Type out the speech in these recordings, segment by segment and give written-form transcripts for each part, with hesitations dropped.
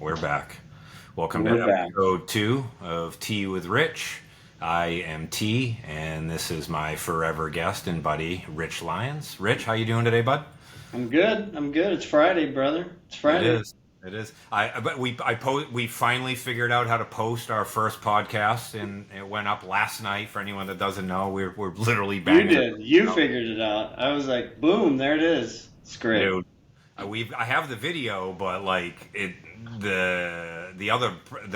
We're back. Welcome We're to back. episode 2 of Tea with Rich. I am T, and this is my forever guest and buddy, Rich Lyons. Rich, how you doing today, bud? I'm good. I'm good. It's Friday, brother. It's It Friday. is. It is. We finally figured out how to post our first podcast, and it went up last night. For anyone that doesn't know, we're literally You banging. did. You figured it out. I was like, boom, there it is. It's great. Dude. I have the video, but like the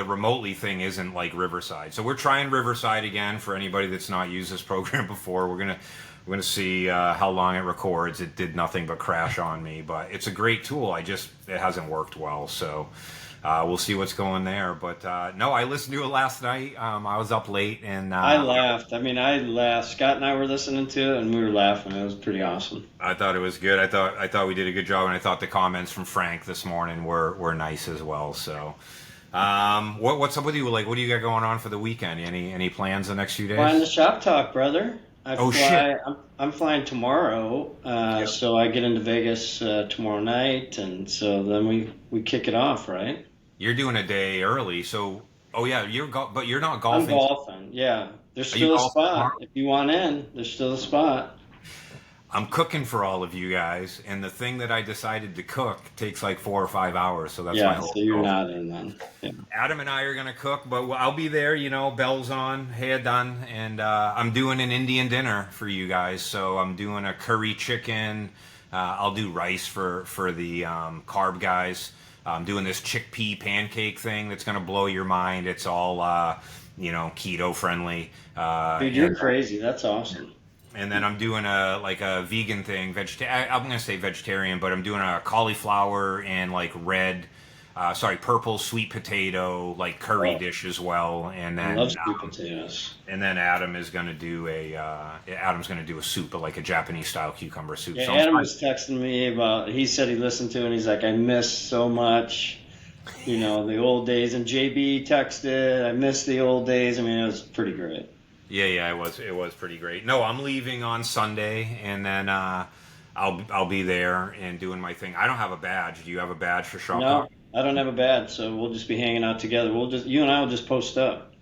remotely thing isn't like Riverside. So we're trying Riverside again for anybody that's not used this program before. We're gonna see how long it records. It did nothing but crash on me, but it's a great tool. It hasn't worked well, so we'll see what's going there. But no, I listened to it last night. I was up late and I laughed. I laughed. Scott and I were listening to it, and we were laughing. It was pretty awesome. I thought it was good. I thought we did a good job, and I thought the comments from Frank this morning were nice as well. So, what's up with you? Like, what do you got going on for the weekend? Any plans the next few Flying days? the Shoptalk, brother. Oh shit! I'm flying tomorrow, Yep. so I get into Vegas tomorrow night, and so then we kick it off, right? You're doing a day early, so oh yeah, but you're not I'm golfing. golfing. Yeah, there's Are you still a golfing spot. tomorrow? If you want in, there's still a spot. I'm cooking for all of you guys, and the thing that I decided to cook takes like 4 or 5 hours, so that's my Yeah, whole. so you're not in then. Yeah. Adam and I are gonna cook, but I'll be there. You know, bells on, hair done, and I'm doing an Indian dinner for you guys. So I'm doing a curry chicken. I'll do rice for the carb guys. I'm doing this chickpea pancake thing that's gonna blow your mind. It's all keto friendly. Dude, you're crazy. That's awesome. And then I'm doing a vegan thing. I'm gonna say vegetarian, but I'm doing a cauliflower and like purple sweet potato like curry Oh, dish as well. I love sweet potatoes. And then Adam's gonna do a soup, but like a Japanese style cucumber soup. Yeah, So Adam was texting me about. He said he listened to it, and he's like, "I miss so much, the old days." And JB texted, "I miss the old days." I mean, it was pretty great. yeah, it was pretty great. No, I'm leaving on Sunday, and then I'll be there and doing my thing. I don't have a badge. Do you have a badge for Shoptalk? No, I don't have a bad, so we'll just be hanging out together. You and I will just post up.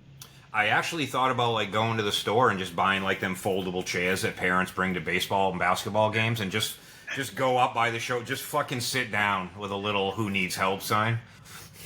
I actually thought about like going to the store and just buying like them foldable chairs that parents bring to baseball and basketball games and just go up by the show, just fucking sit down with a little "who needs help" sign.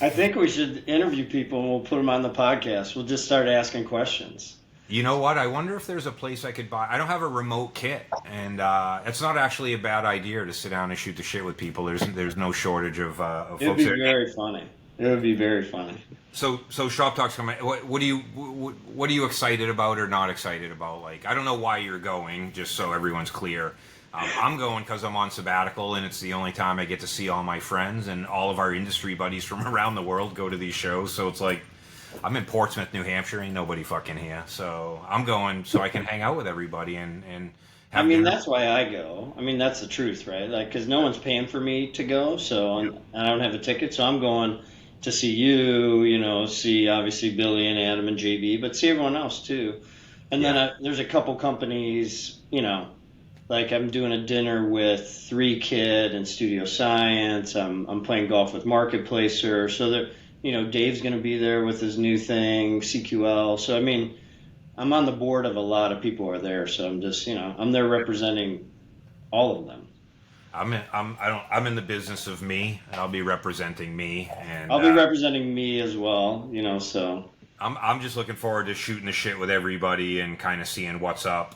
I think we should interview people, and we'll put them on the podcast. We'll just start asking questions. You know what? I wonder if there's a place I could buy. I don't have a remote kit, and it's not actually a bad idea to sit down and shoot the shit with people. There's no shortage of It would folks be there. very funny. It would be very funny. So Shop Talk's coming. What are you excited about or not excited about? Like, I don't know why you're going, just so everyone's clear. I'm going because I'm on sabbatical, and it's the only time I get to see all my friends and all of our industry buddies from around the world go to these shows. So it's like I'm in Portsmouth, New Hampshire. Ain't nobody fucking here. So I'm going so I can hang out with everybody and I have mean, dinner. that's why I go. I mean, that's the truth, right? Like, because no one's paying for me to go, so Yep. I don't have a ticket, so I'm going to see you, see obviously Billy and Adam and JB, but see everyone else too. And then Yeah. there's a couple companies, like I'm doing a dinner with 3Kid and Studio Science. I'm playing golf with Marketplacer, so that Dave's going to be there with his new thing, CQL. So I mean, I'm on the board of a lot of people who are there, so I'm just I'm there representing all of them. I'm in the business of me, and I'll be representing me, and I'll be representing me as well, so I'm just looking forward to shooting the shit with everybody and kind of seeing what's up.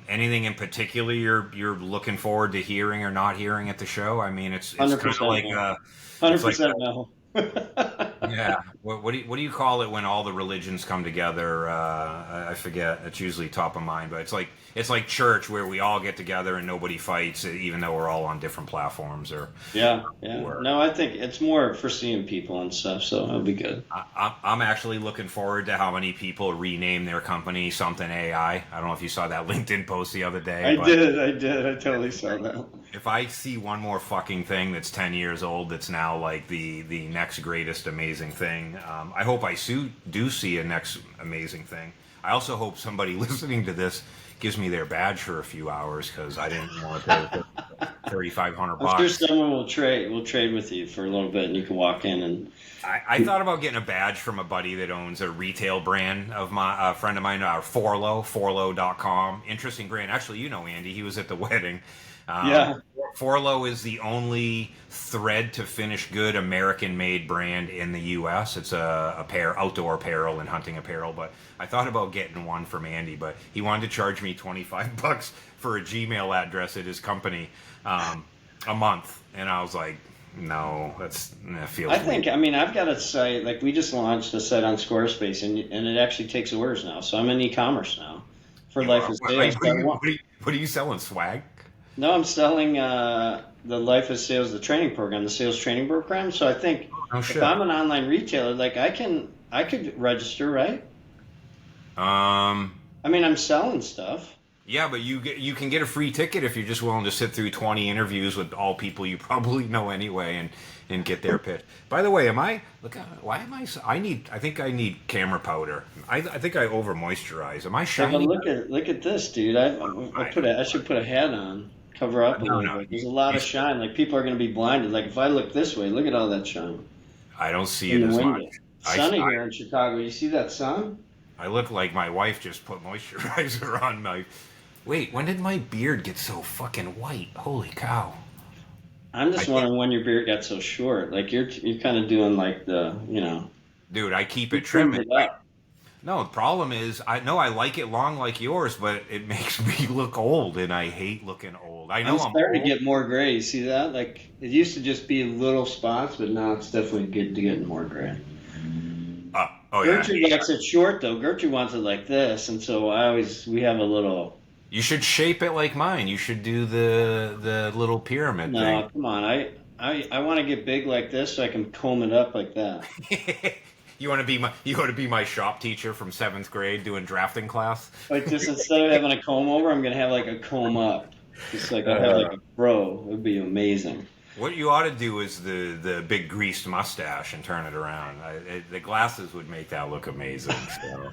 Anything in particular you're looking forward to hearing or not hearing at the show? I mean, it's kind of 100% like no. it's like 100% no. yeah. What do you call it when all the religions come together? I forget. It's usually top of mind, but it's like church where we all get together and nobody fights, even though we're all on different platforms Yeah, yeah. or No, I think it's more for seeing people and stuff, so it'll be good. I'm actually looking forward to how many people rename their company something AI. I don't know if you saw that LinkedIn post the other day. I did. I totally saw that. If I see one more fucking thing that's 10 years old that's now like the next greatest amazing thing, I hope I do see a next amazing thing. I also hope somebody listening to this gives me their badge for a few hours because I didn't want to pay 3,500 I'm sure bucks. someone will trade with you for a little bit, and you can walk in and. I thought about getting a badge from a buddy that owns a retail brand of my friend of mine, Forlo.com. Interesting brand. Actually, you know Andy. He was at the wedding. Um, Yeah. Forlo is the only thread to finish good American-made brand in the U.S. It's a pair outdoor apparel and hunting apparel. But I thought about getting one from Andy, but he wanted to charge me 25 bucks for a Gmail address at his company a month, and I was like, no, that feels. I think, weird. I mean, I've got a site, like we just launched a site on Squarespace, and it actually takes orders now. So I'm in e-commerce now for You Life are. of Sales. What are you selling? Swag? No, I'm selling the Life of Sales, the training program, the sales training program. So I think Oh if shit. I'm an online retailer, like I could register, right? Um. I mean, I'm selling stuff. Yeah, but you can get a free ticket if you're just willing to sit through 20 interviews with all people you probably know anyway and get their pitch. By the way, why am I think I need camera powder. I think I over moisturize. Am I Yeah, but shiny? look at this, dude. I should put a hat on, cover up a No, little no. bit. There's a lot of shine. Like people are going to be blinded. Like if I look this way, look at all that shine I don't see in it the as window. much. Sunny here in Chicago. You see that sun? I look like my wife just put moisturizer on my. Wait, when did my beard get so fucking white? Holy cow! I'm I just think, wondering when your beard got so short. Like you're kind of doing like dude, I keep you it trimmed trimmed. it up. No, the problem is, I know I like it long like yours, but it makes me look old, and I hate looking old. I know I'm I'm starting to old. get more gray. You see that? Like it used to just be little spots, but now it's definitely getting more gray. Oh yeah, Gertrude likes it short though. Gertrude wants it like this, and so we have a little. you should shape it like mine. You should do the little pyramid No, come on. I want to get big like this so I can comb it up like that. thing. You want to be my shop teacher from 7th grade doing drafting class. Like just instead of having a comb over, I'm gonna have like a comb up. Just like I have like a fro. It would be amazing. What you ought to do is the big greased mustache and turn it around. The glasses would make that look amazing. So.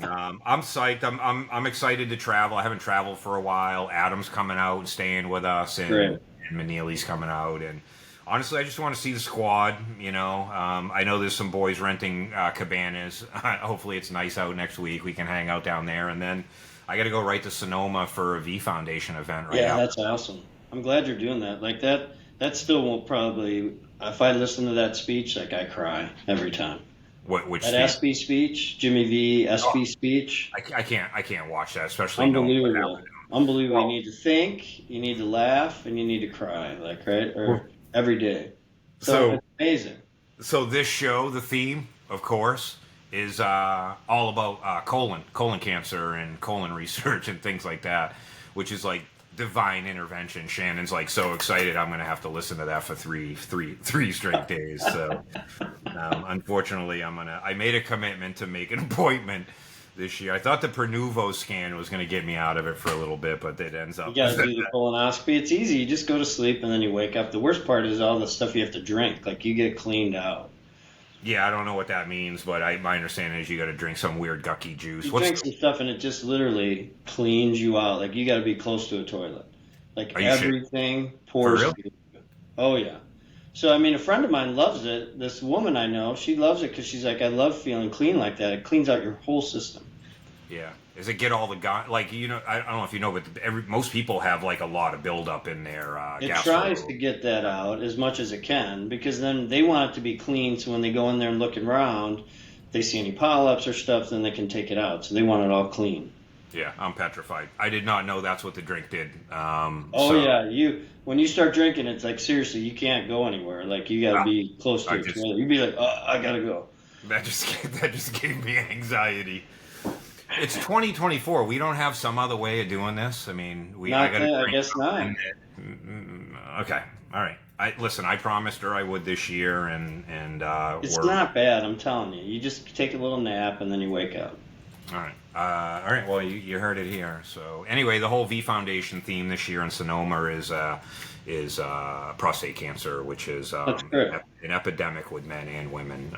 I'm psyched. I'm excited to travel. I haven't traveled for a while. Adam's coming out and staying with us, Great. and Maneely's coming out. And honestly, I just want to see the squad. I know there's some boys renting cabanas. Hopefully, it's nice out next week. We can hang out down there, and then I got to go right to Sonoma for a V Foundation event right Yeah, now. that's awesome. I'm glad you're doing that. Like that. That still won't probably. If I listen to that speech, like I cry every time. Which That speech? SB speech, Jimmy V SB speech, I can't watch that, especially knowing what unbelievable. happened. Unbelievable. Well, You need to think, you need to laugh, and you need to cry. Like right or every day. So so it's amazing. so this show, the theme, of course, is all about colon cancer and colon research and things like that, which is like divine intervention. Shannon's like so excited. I'm gonna have to listen to that for three straight days. So unfortunately, I made a commitment to make an appointment this year. I thought the Pernuvo scan was gonna get me out of it for a little bit, but it ends You up. got to do the colonoscopy. It's easy. You just go to sleep and then you wake up. The worst part is all the stuff you have to drink. Like you get cleaned out. Yeah, I don't know what that means, but my understanding is you got to drink some weird gucky juice. You drink some stuff and it just literally cleans you out. Like you got to be close to a toilet. Like Are you sure? everything pours. For real? through. Oh yeah. So I mean, a friend of mine loves it. This woman I know, she loves it because she's like, I love feeling clean like that. It cleans out your whole system. Yeah. Does it get all the like I don't know if you know, but most people have like a lot of buildup in their It gastro. tries to get that out as much as it can because then they want it to be clean. So when they go in there and look around, they see any polyps or stuff, then they can take it out. So they want it all clean. Yeah, I'm petrified. I did not know that's what the drink did. Yeah, when you start drinking, it's like seriously, you can't go anywhere. Like you got to be close to I a just- toilet. You'd be like, I gotta go. That just gave me anxiety. It's 2024. We don't have some other way of doing this. I mean, I guess not. Okay, all right. I promised her I would this year, and It's not bad. I'm telling you. You just take a little nap and then you wake up. All right. All right. Well, you heard it here. So anyway, the whole V Foundation theme this year in Sonoma is prostate cancer, which is That's great. an epidemic with men and women,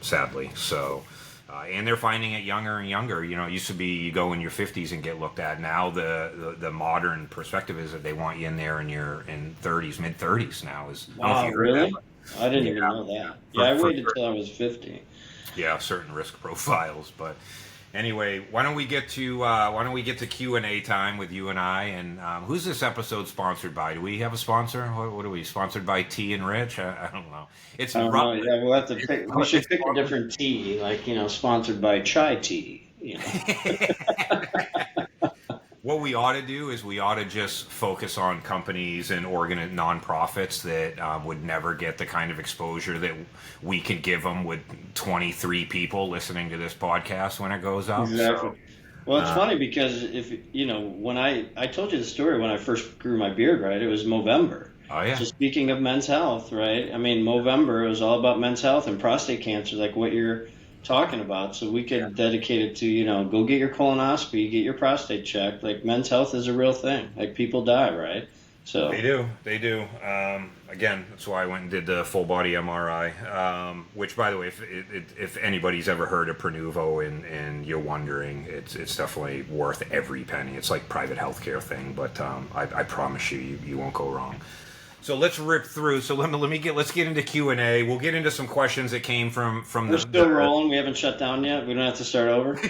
sadly. So And they're finding it younger and younger. It used to be you go in your 50s and get looked at. Now the modern perspective is that they want you in there in 30s, mid 30s now. I don't know if Wow, you heard that, really? but I didn't even yeah, know yeah. that. Yeah, I waited For till I was 50. yeah, certain risk profiles. But anyway, why don't we get to Q&A time with you and I? And who's this episode sponsored by? Do we have a sponsor? What are we sponsored by? T and Rich? I don't know. It's I don't know. Yeah, we'll have to it's, pick. We should it's pick a different tea, like sponsored by chai tea. What we ought to do is we ought to just focus on companies and nonprofits that would never get the kind of exposure that we could give them with 23 people listening to this podcast when it goes up. Exactly. So, Well, it's funny because if when I told you the story when I first grew my beard, right? It was Movember. oh yeah, So speaking of men's health, right? I mean, Movember was all about men's health and prostate cancer, like what you're talking about. So we could dedicate it to, go get your colonoscopy, get your prostate checked. Like men's health is a real thing. Like people die, right? So they do. Again, that's why I went and did the full body MRI. Which, by the way, if anybody's ever heard of Prenuvo and you're wondering, it's definitely worth every penny. It's like private healthcare thing, but I promise you won't go wrong. So let's rip through. So let's get into Q&A. We'll get into some questions that came from we're still rolling. We haven't shut down yet. We don't have to start over.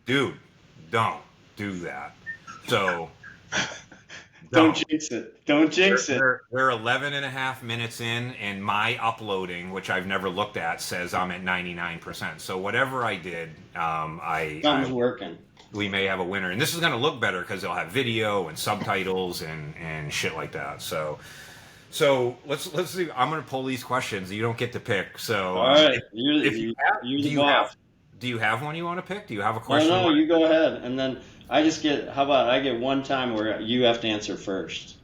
Dude, don't do that. So don't jinx it. Don't jinx it. We're 11 and a half minutes in, and my uploading, which I've never looked at, says I'm at 99%. So whatever I did, Something's working. We may have a winner, and this is going to look better because they'll have video and subtitles and shit like that. So let's see. I'm going to pull these questions. You don't get to pick. So all right, do you have one you want to pick? Do you have a question? No, you go ahead, and then I get one time where you have to answer first.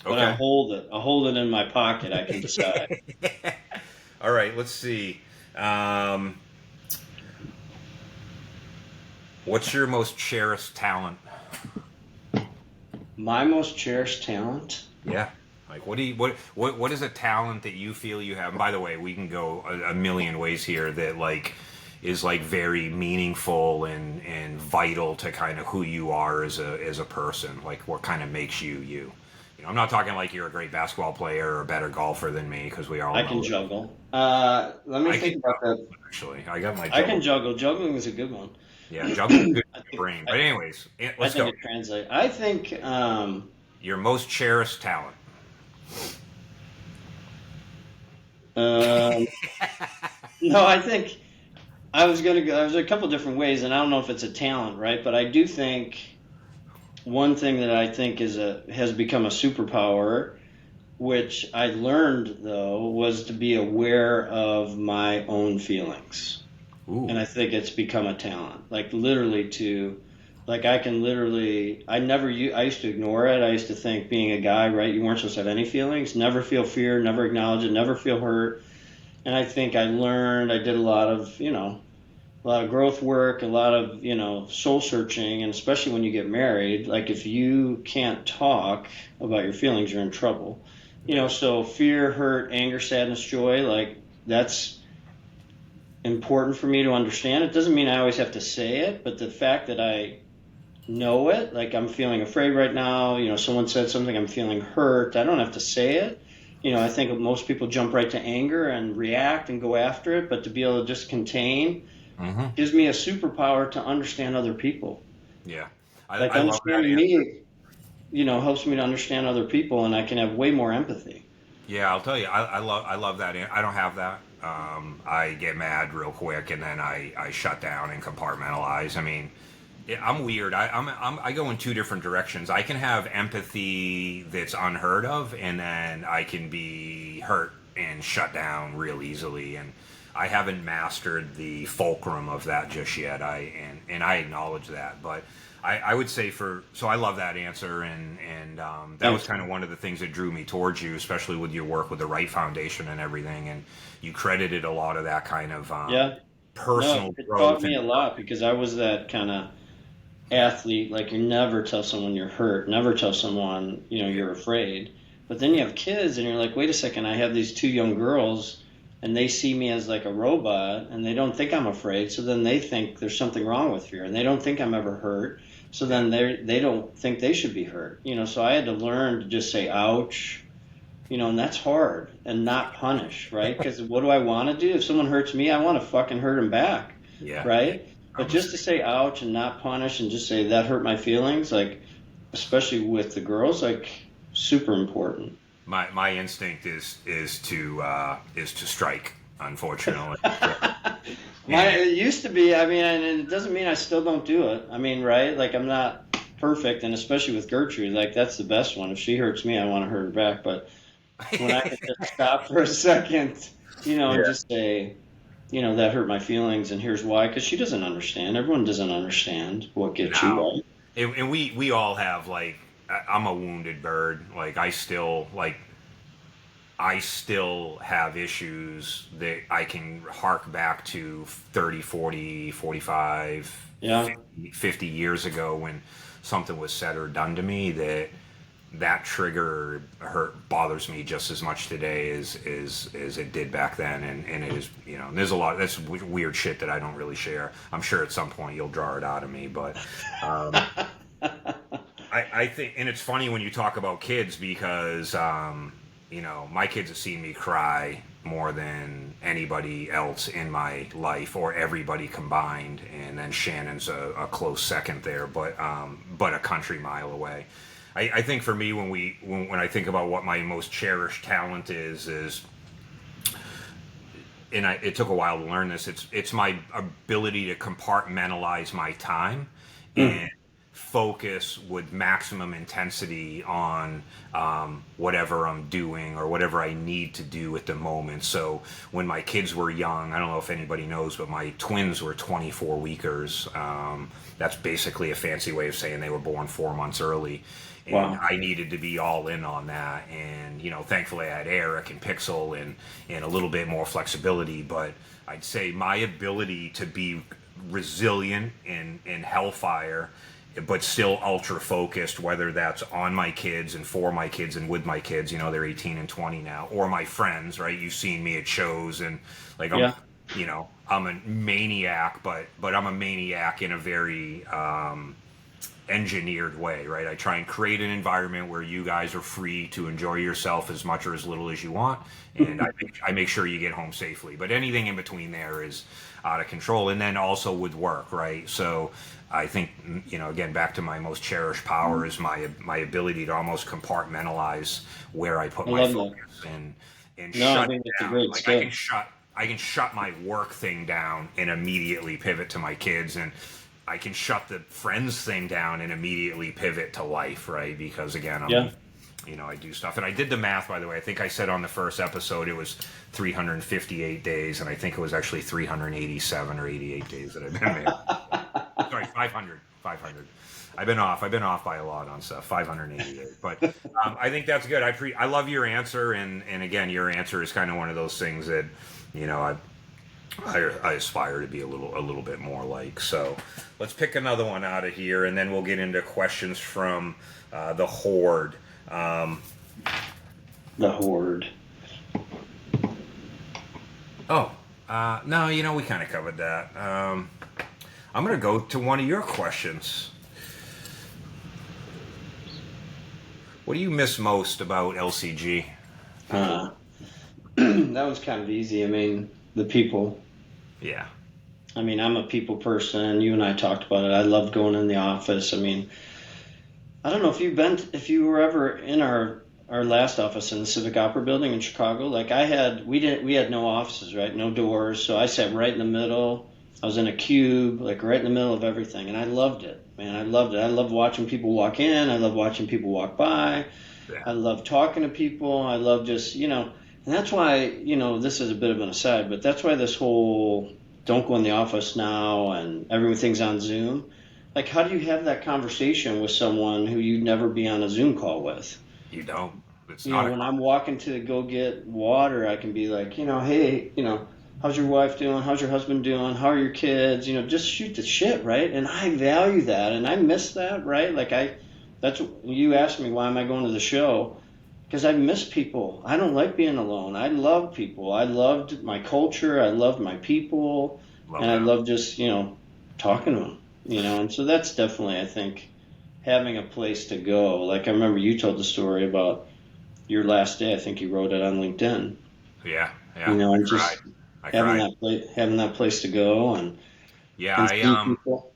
But okay. I hold it in my pocket. I can decide. All right, let's see. What's your most cherished talent? My most cherished talent? Yeah. Like, what is a talent that you feel you have? And by the way, we can go a million ways here that is very meaningful and vital to kind of who you are as a person. Like, what kind of makes you you? I'm not talking like you're a great basketball player or a better golfer than me, because we all know. I can juggle. Let me think about that. Actually, I got my. I can juggle. Juggling is a good one. Yeah, juggling good for your brain. But anyways, let's go. I think it translates. I think your most cherished talent. No, I think I was gonna go. There's a couple different ways, and I don't know if it's a talent, right? But I do think one thing that I think has become a superpower, which I learned though, was to be aware of my own feelings. Ooh. And I think it's become a talent. Like literally I used to ignore it. I used to think being a guy, right, you weren't supposed to have any feelings, never feel fear, never acknowledge it, never feel hurt. And I think I did a lot of growth work, a lot of, soul searching, and especially when you get married, like if you can't talk about your feelings, you're in trouble. So fear, hurt, anger, sadness, joy, like that's important for me to understand. It doesn't mean I always have to say it, but the fact that I know it, like I'm feeling afraid right now, someone said something, I'm feeling hurt, I don't have to say it. I think most people jump right to anger and react and go after it, but to be able to just contain gives me a superpower to understand other people. Yeah. I understanding me, helps me to understand other people, and I can have way more empathy. Yeah, I'll tell you, I love that. I don't have that. I get mad real quick, and then I shut down and compartmentalize. I mean, I'm weird. I go in two different directions. I can have empathy that's unheard of, and then I can be hurt and shut down real easily. And I haven't mastered the fulcrum of that just yet. I acknowledge that, but I would say so I love that answer, and that was kind of one of the things that drew me towards you, especially with your work with the Right Foundation and everything, and you credited a lot of that kind of personal it growth. Taught me a lot because I was that kind of athlete. Like you never tell someone you're hurt, never tell someone you're afraid. But then you have kids, and you're like, wait a second, I have these two young girls. and they see me as like a robot, and they don't think I'm afraid, so then they think there's something wrong with fear, and they don't think I'm ever hurt, so then they don't think they should be hurt. So I had to learn to just say ouch, and that's hard, and not punish, right? Because what do I want to do? If someone hurts me, I want to fucking hurt them back, Yeah. right? But just to say ouch and not punish and just say that hurt my feelings, like, especially with the girls, like, super important. My instinct is to strike, unfortunately. It used to be, I mean, and it doesn't mean I still don't do it. I mean, right? Like, I'm not perfect, and especially with Gertrude, like, that's the best one. If she hurts me, I want to hurt her back. But when I can just stop for a second, and just say, that hurt my feelings, and here's why. Because she doesn't understand. Everyone doesn't understand what gets you, right? And we all have, like, I'm a wounded bird. Like, I still have issues that I can hark back to 30, 40, 45, Yeah. 50 years ago when something was said or done to me that trigger bothers me just as much today as it did back then. And it is, there's a lot, that's weird shit that I don't really share. I'm sure at some point you'll draw it out of me, but I think, and it's funny when you talk about kids because, my kids have seen me cry more than anybody else in my life, or everybody combined, and then Shannon's a close second there, but a country mile away. I think for me, when I think about what my most cherished talent is, and it took a while to learn this. It's my ability to compartmentalize my time and focus with maximum intensity on whatever I'm doing or whatever I need to do at the moment. So when my kids were young, I don't know if anybody knows, but my twins were 24 weekers. That's basically a fancy way of saying they were born 4 months early. And Wow. I needed to be all in on that. And, thankfully I had Eric and Pixel and a little bit more flexibility. But I'd say my ability to be resilient in hellfire, but still ultra focused, whether that's on my kids and for my kids and with my kids, they're 18 and 20 now, or my friends, right? You've seen me at shows, and like, I'm a maniac, but I'm a maniac in a very, engineered way, right? I try and create an environment where you guys are free to enjoy yourself as much or as little as you want, and I make sure you get home safely. But anything in between there is out of control. And then also with work, right? So I think, again, back to my most cherished power is my ability to almost compartmentalize where I put my focus and shut it down. Like, I can shut my work thing down and immediately pivot to my kids, and I can shut the friends thing down and immediately pivot to life, right? Because again, I do stuff. And I did the math, by the way. I think I said on the first episode it was 358 days, and I think it was actually 387 or 88 days that I've been married. Sorry, 500. I've been off by a lot on stuff. 588. But I think that's good. I love your answer, and again, your answer is kind of one of those things that, I aspire to be a little bit more like. So let's pick another one out of here, and then we'll get into questions from the Horde. The Horde. Oh, no, we kind of covered that. I'm going to go to one of your questions. What do you miss most about LCG? That was kind of easy. I mean, the people. Yeah. I mean, I'm a people person. You and I talked about it. I loved going in the office. I mean, I don't know if you were ever in our last office in the Civic Opera Building in Chicago. Like we had no offices, right? No doors. So I sat right in the middle. I was in a cube, like right in the middle of everything, and I loved it, man. I loved it. I loved watching people walk in. I loved watching people walk by. Yeah. I loved talking to people. I love just, and that's why, this is a bit of an aside, but that's why this whole don't go in the office now and everything's on Zoom. Like, how do you have that conversation with someone who you'd never be on a Zoom call with? You don't. It's not. When I'm walking to go get water, I can be like, hey, how's your wife doing? How's your husband doing? How are your kids? Just shoot the shit, right? And I value that, and I miss that, right? Like you asked me, why am I going to the show? because I miss people. I don't like being alone. I love people. I loved my culture. I loved my people, Love and I that. love just talking to them. And so that's definitely, I think, having a place to go. Like I remember you told the story about your last day. I think you wrote it on LinkedIn. Yeah, yeah. I And cried. just I cried. having that place to go Yeah, and I see people.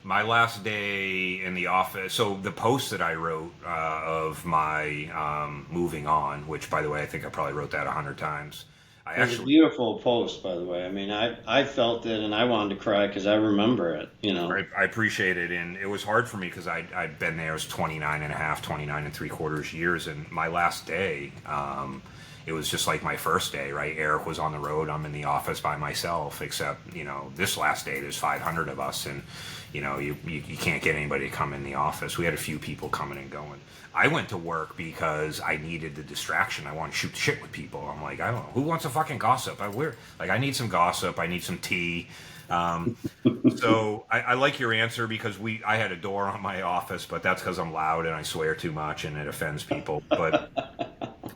my last day in the office. So the post that I wrote of my moving on, which by the way I think I probably wrote that 100 times. I It was a actually beautiful post, by the way. I mean, I felt it and I wanted to cry because I remember it. I appreciate it, and it was hard for me because I'd been there. It was 29 and a half, 29 and three quarters years, and my last day, it was just like my first day, right? Eric was on the road. I'm in the office by myself, except, this last day, there's 500 of us, and, you can't get anybody to come in the office. We had a few people coming and going. I went to work because I needed the distraction. I want to shoot the shit with people. I'm like, I don't know. Who wants to fucking gossip? I need some gossip. I need some tea. So I like your answer because I had a door on my office, but that's because I'm loud and I swear too much and it offends people. But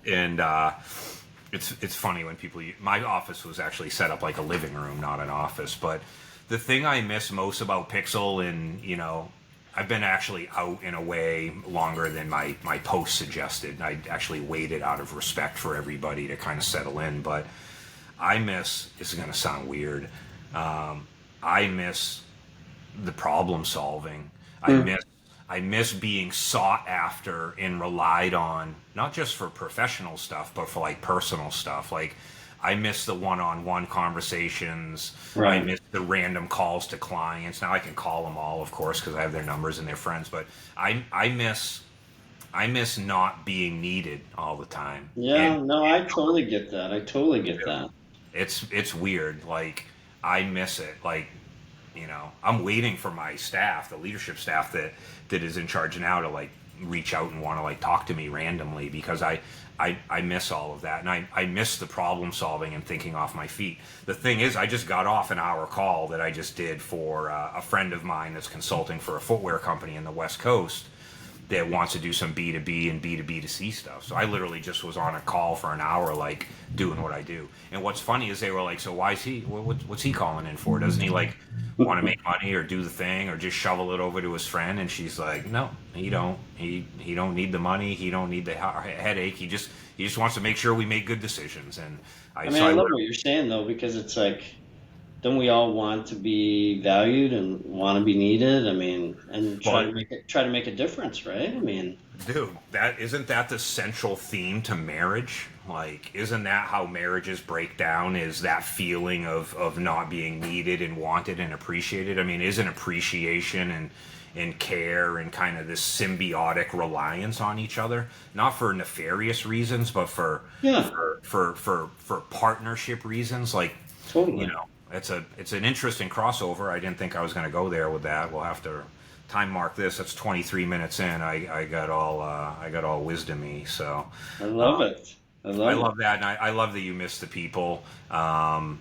and it's funny when my office was actually set up like a living room, not an office. But the thing I miss most about Pixel, and I've been actually out in a way longer than my post suggested. I actually waited out of respect for everybody to kind of settle in, but I miss. This is going to sound weird. I miss the problem solving. I Hmm. miss I miss being sought after and relied on, not just for professional stuff, but for like personal stuff. Like I miss the one-on-one conversations. I Right. miss the random calls to clients. Now I can call them all, of course, because I have their numbers and their friends. But I miss not being needed all the time. Yeah, no, I totally get that. I totally get that. It's weird. Like I miss it. Like I'm waiting for my staff, the leadership staff that is in charge now, to like reach out and want to like talk to me randomly because I miss all of that, and I miss the problem solving and thinking off my feet. The thing is, I just got off an hour call that I just did for a friend of mine that's consulting for a footwear company in the West Coast that wants to do some B2B and B2B2C stuff. So I literally just was on a call for an hour, like doing what I do. And what's funny is they were like, "So why is he? What's he calling in for? Doesn't he like want to make money or do the thing or just shovel it over to his friend?" And she's like, "No, he don't. He don't need the money. He don't need the headache. He just wants to make sure we make good decisions." And I I mean, so I I love literally, what you're saying though, because it's like, don't we all want to be valued and want to be needed? I mean, and well, try to make a difference, right? I mean, dude, that isn't that the central theme to marriage? Like, isn't that how marriages break down? Is that feeling of not being needed and wanted and appreciated? I mean, isn't appreciation and care and kind of this symbiotic reliance on each other, not for nefarious reasons, but for yeah, for for for, for partnership reasons? Like, you totally. know, it's an interesting crossover. I didn't think I was going to go there with that. We'll have to time mark this. That's 23 minutes in. I got all wisdomy. So I love it. I I love it. love that, and I love that you miss the people. I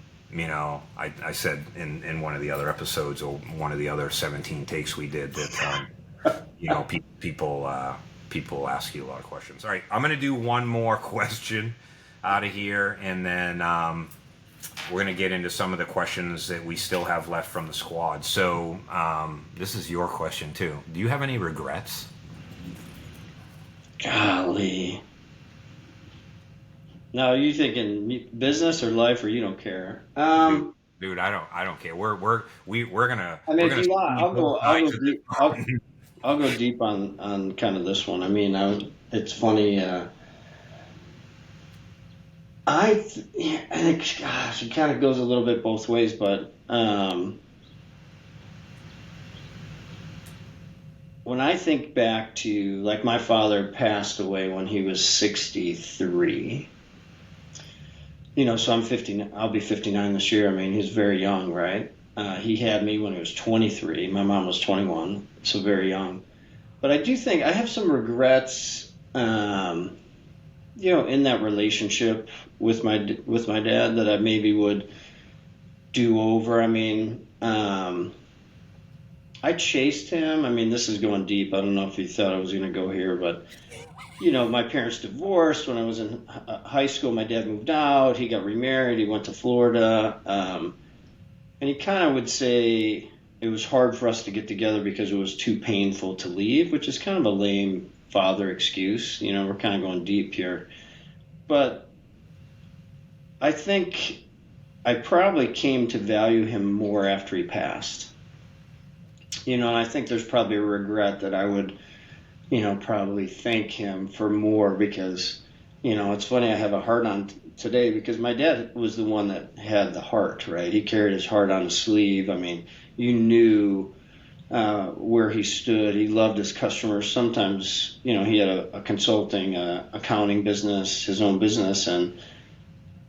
said in one of the other episodes or one of the other 17 takes we did that people ask you a lot of questions. All right, I'm going to do one more question out of here, and then we're going to get into some of the questions that we still have left from the squad. So this is your question too. Do you have any regrets? Golly. Now, are you thinking business or life, or you don't care? Dude, dude, I don't care. We're gonna I mean, we're if gonna you want, see both I'll sides go of deep. this. I'll go deep on kind of this one. I mean, it's funny. Yeah, I think, gosh, it kind of goes a little bit both ways, but when I think back to, like, my father passed away when he was 63. So I'm 50. I'll be 59 this year. I mean, he's very young, right? He had me when he was 23. My mom was 21, so very young. But I do think I have some regrets, in that relationship with my dad that I maybe would do over. I mean, I chased him. I mean, this is going deep. I don't know if you thought I was going to go here, but my parents divorced when I was in high school. My dad moved out. He got remarried. He went to Florida. And he kind of would say it was hard for us to get together because it was too painful to leave, which is kind of a lame father excuse. We're kind of going deep here. But I think I probably came to value him more after he passed. And I think there's probably a regret that I would, probably thank him for more because, it's funny, I have a heart on today because my dad was the one that had the heart, right? He carried his heart on his sleeve. I mean, you knew where he stood. He loved his customers. Sometimes, he had a consulting, accounting business, his own business, and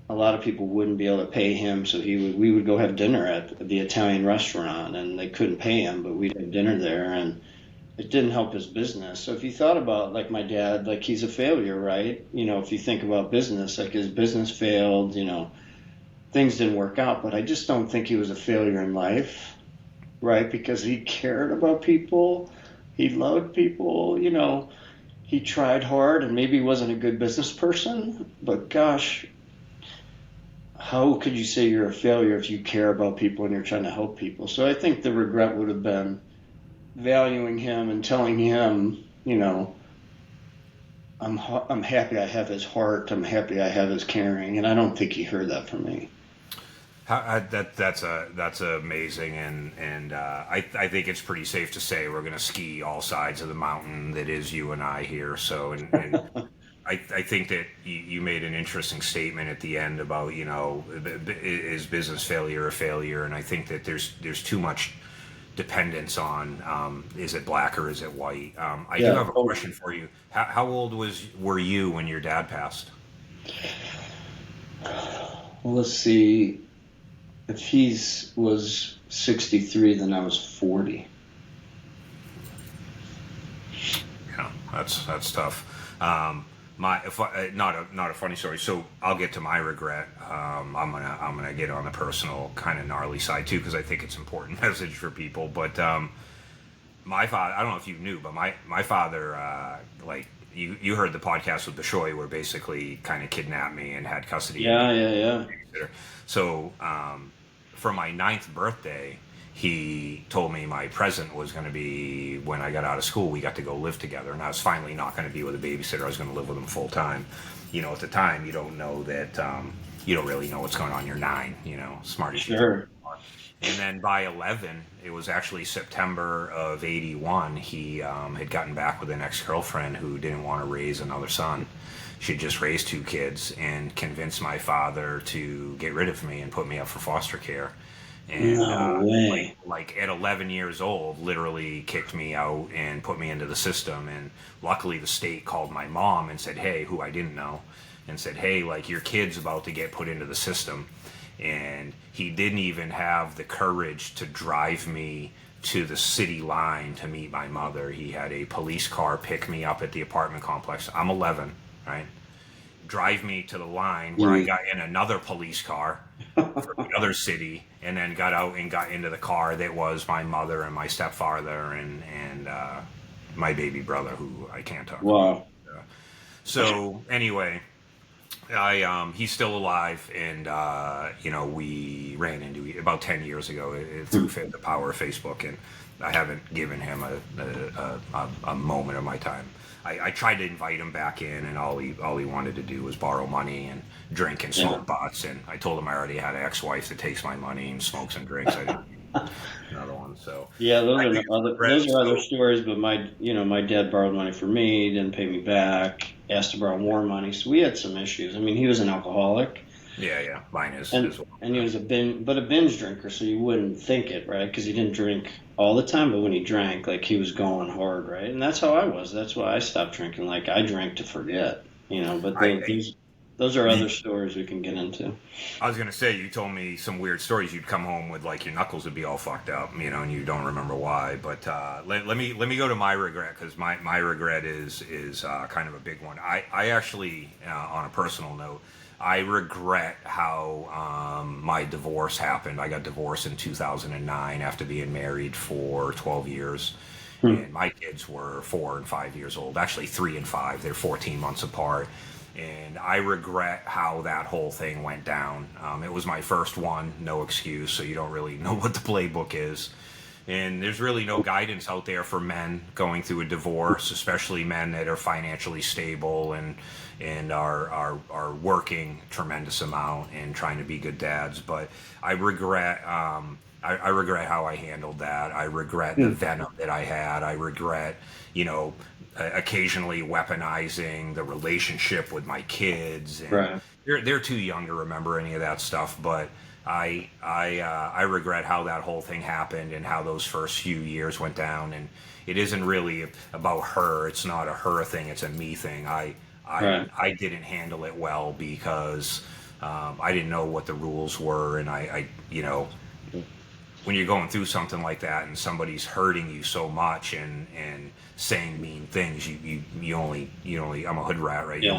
a lot of people wouldn't be able to pay him, so we would go have dinner at the Italian restaurant, and they couldn't pay him, but we'd have dinner there, and it didn't help his business. So if you thought about like my dad, like he's a failure, right? If you think about business, like his business failed, things didn't work out, but I just don't think he was a failure in life, right? Because he cared about people, he loved people, he tried hard, and maybe he wasn't a good business person, but gosh, how could you say you're a failure if you care about people and you're trying to help people? So I think the regret would have been valuing him and telling him, I'm happy I have his heart. I'm happy I have his caring, and I don't think he heard that from me. That's amazing, and I think it's pretty safe to say we're going to ski all sides of the mountain that is you and I here. So and I think that you made an interesting statement at the end about is business failure a failure, and I think that there's too much dependence on is it black or is it white. I do have a question for you. How old were you when your dad passed? Well, let's see. If he was 63, then I was 40. Yeah, that's tough. Not a funny story. So I'll get to my regret. I'm gonna get on the personal kind of gnarly side too because I think it's an important message for people. But my father, I don't know if you knew, but my father, like you heard the podcast with Bishoy where basically kind of kidnapped me and had custody. Yeah. So for my 9th birthday, he told me my present was going to be when I got out of school, we got to go live together. And I was finally not going to be with a babysitter. I was going to live with him full time. At the time, you don't know that, you don't really know what's going on. You're 9, smart as sure. And then by 11, it was actually September of 81, he had gotten back with an ex-girlfriend who didn't want to raise another son. She'd just raised 2 kids and convinced my father to get rid of me and put me up for foster care. And no way. Like at 11 years old, literally kicked me out and put me into the system. And luckily the state called my mom and said, hey, who I didn't know, and said, hey, like your kid's about to get put into the system. And he didn't even have the courage to drive me to the city line to meet my mother. He had a police car pick me up at the apartment complex. I'm 11, right? Drive me to the line where I got in another police car from another city, and then got out and got into the car that was my mother and my stepfather and my baby brother, who I can't talk about. So anyway, he's still alive, and we ran into about 10 years ago through the power of Facebook, and I haven't given him a moment of my time. I tried to invite him back in, and all he wanted to do was borrow money and drink and smoke butts. And I told him I already had an ex-wife that takes my money and smokes and drinks. I didn't need another one. So yeah, those are other stories. But my dad borrowed money from me, didn't pay me back, asked to borrow more money. So we had some issues. I mean, he was an alcoholic. Yeah, mine is and, as well. And he was a binge drinker, so you wouldn't think it, right? Because he didn't drink all the time, but when he drank, like he was going hard, right? And that's how I was. That's why I stopped drinking. Like I drank to forget, But those are other stories we can get into. I was gonna say, you told me some weird stories. You'd come home with like your knuckles would be all fucked up, and you don't remember why. But let me go to my regret, because my regret is kind of a big one. I actually, on a personal note, I regret how my divorce happened. I got divorced in 2009 after being married for 12 years. Hmm. and my kids were 4 and 5 years old. Actually, 3 and 5. They're 14 months apart. And I regret how that whole thing went down. It was my first one, no excuse, so you don't really know what the playbook is. And there's really no guidance out there for men going through a divorce, especially men that are financially stable and are working tremendous amount and trying to be good dads. But I regret I regret how I handled that. I regret the Hmm. venom that I had. I regret, you know, occasionally weaponizing the relationship with my kids, and Right. they're too young to remember any of that stuff. But I regret how that whole thing happened and how those first few years went down. And it isn't really about her. It's not a her thing. It's a me thing. Right. I didn't handle it well because I didn't know what the rules were, and you know, when you're going through something like that and somebody's hurting you so much and saying mean things, you only I'm a hood rat, right? Yeah.